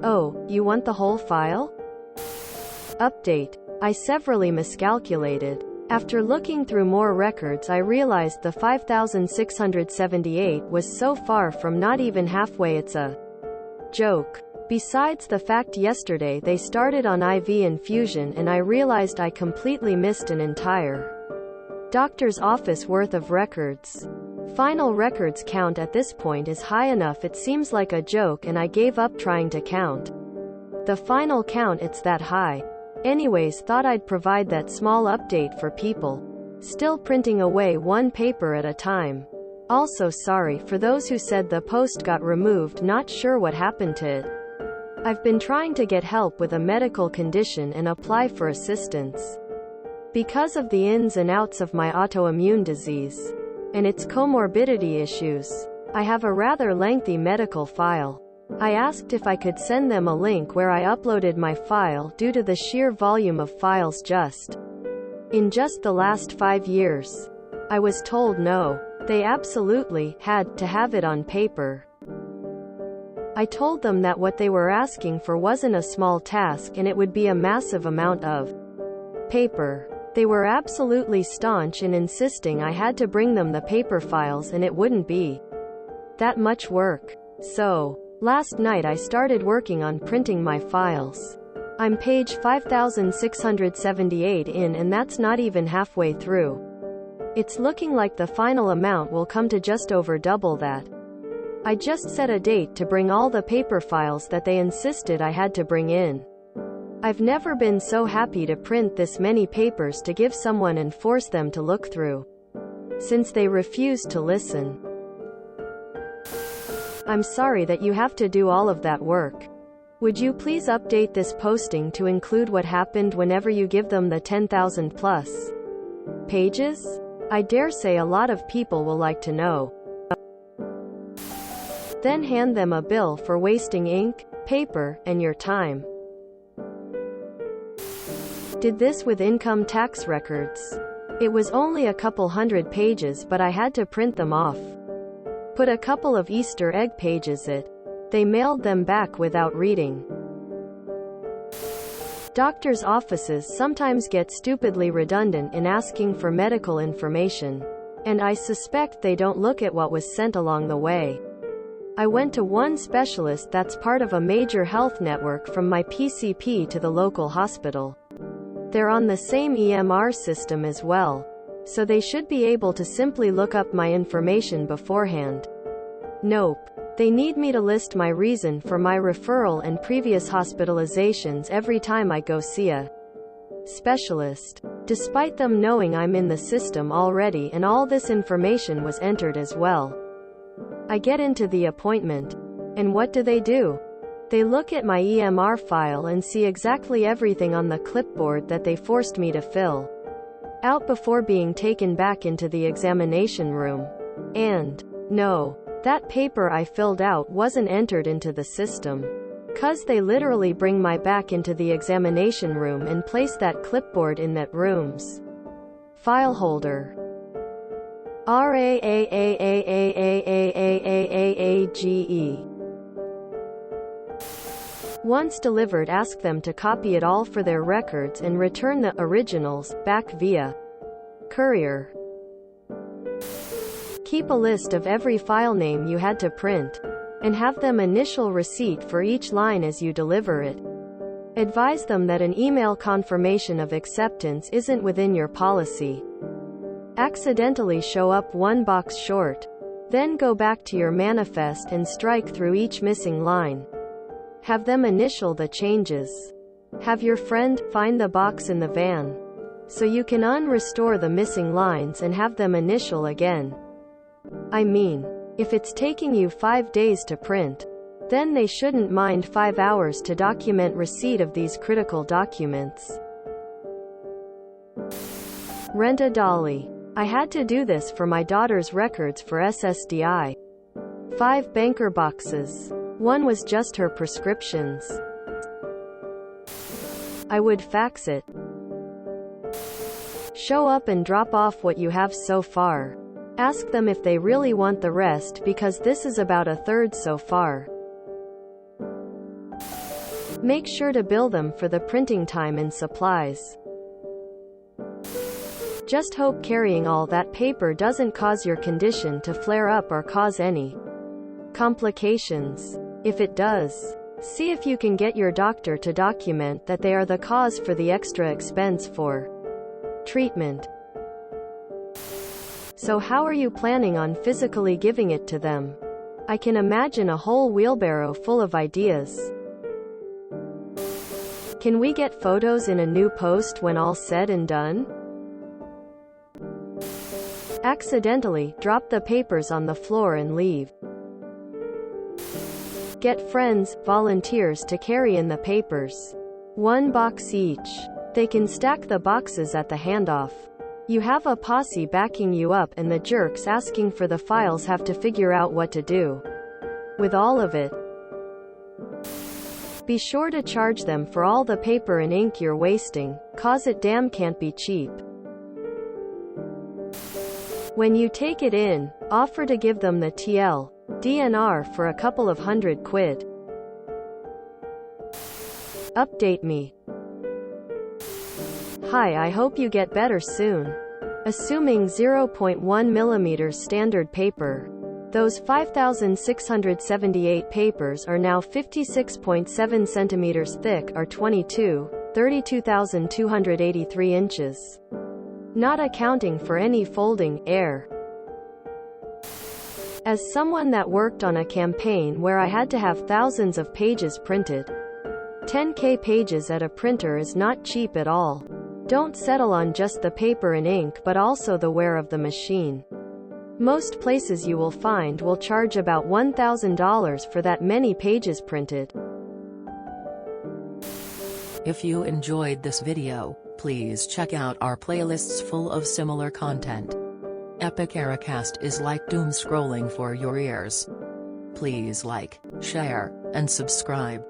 Oh, you want the whole file? Update. I severely miscalculated. After looking through more records, I realized the 5678 was so far from not even halfway. It's a joke. Besides the fact yesterday they started on IV infusion and I realized I completely missed an entire doctor's office worth of records. Final records count at this point is high enough it seems like a joke and I gave up trying to count the final count, it's that high. Anyways, thought I'd provide that small update for people still printing away one paper at a time. Also sorry for those who said the post got removed, not sure what happened to it. I've been trying to get help with a medical condition and apply for assistance. Because of the ins and outs of my autoimmune disease and its comorbidity issues, I have a rather lengthy medical file. I asked if I could send them a link where I uploaded my file due to the sheer volume of files in just the last 5 years. I was told no. They absolutely had to have it on paper. I told them that what they were asking for wasn't a small task and it would be a massive amount of paper. They were absolutely staunch in insisting I had to bring them the paper files and it wouldn't be that much work. So, last night I started working on printing my files. I'm page 5678 in and that's not even halfway through. It's looking like the final amount will come to just over double that. I just set a date to bring all the paper files that they insisted I had to bring in. I've never been so happy to print this many papers to give someone and force them to look through, since they refused to listen. I'm sorry that you have to do all of that work. Would you please update this posting to include what happened whenever you give them the 10,000 plus pages? I dare say a lot of people will like to know. Then hand them a bill for wasting ink, paper, and your time. Did this with income tax records. It was only a couple hundred pages but I had to print them off. Put a couple of Easter egg pages in. They mailed them back without reading. Doctors' offices sometimes get stupidly redundant in asking for medical information, and I suspect they don't look at what was sent along the way. I went to one specialist that's part of a major health network from my PCP to the local hospital. They're on the same EMR system as well, so they should be able to simply look up my information beforehand. Nope. They need me to list my reason for my referral and previous hospitalizations every time I go see a specialist, despite them knowing I'm in the system already and all this information was entered as well. I get into the appointment, and what do? They look at my EMR file and see exactly everything on the clipboard that they forced me to fill out before being taken back into the examination room. And no, that paper I filled out wasn't entered into the system. 'Cause they literally bring my back into the examination room and place that clipboard in that room's file holder. RAAAAAAAAAAAAGE. Once delivered, ask them to copy it all for their records and return the originals back via courier. Keep a list of every file name you had to print, and have them initial receipt for each line as you deliver it. Advise them that an email confirmation of acceptance isn't within your policy. Accidentally show up one box short. Then go back to your manifest and strike through each missing line. Have them initial the changes. Have your friend find the box in the van, so you can unrestore the missing lines and have them initial again. I mean, if it's taking you 5 days to print, then they shouldn't mind 5 hours to document receipt of these critical documents. Rent a dolly. I had to do this for my daughter's records for SSDI. 5 banker boxes. One was just her prescriptions. I would fax it. Show up and drop off what you have so far. Ask them if they really want the rest because this is about a third so far. Make sure to bill them for the printing time and supplies. Just hope carrying all that paper doesn't cause your condition to flare up or cause any complications. If it does, see if you can get your doctor to document that they are the cause for the extra expense for treatment. So how are you planning on physically giving it to them? I can imagine a whole wheelbarrow full of ideas. Can we get photos in a new post when all said and done? Accidentally drop the papers on the floor and leave. Get friends, volunteers to carry in the papers. 1 box each. They can stack the boxes at the handoff. You have a posse backing you up and the jerks asking for the files have to figure out what to do with all of it. Be sure to charge them for all the paper and ink you're wasting, cause it damn can't be cheap. When you take it in, offer to give them the DNR for a couple of £100. Update me. Hi, I hope you get better soon. Assuming 0.1 mm standard paper, those 5,678 papers are now 56.7 centimeters thick or 32,283 inches. Not accounting for any folding, air. As someone that worked on a campaign where I had to have thousands of pages printed, 10K pages at a printer is not cheap at all. Don't settle on just the paper and ink but also the wear of the machine. Most places you will find will charge about $1,000 for that many pages printed. If you enjoyed this video, please check out our playlists full of similar content. Epic Ericast is like doom scrolling for your ears. Please like, share, and subscribe.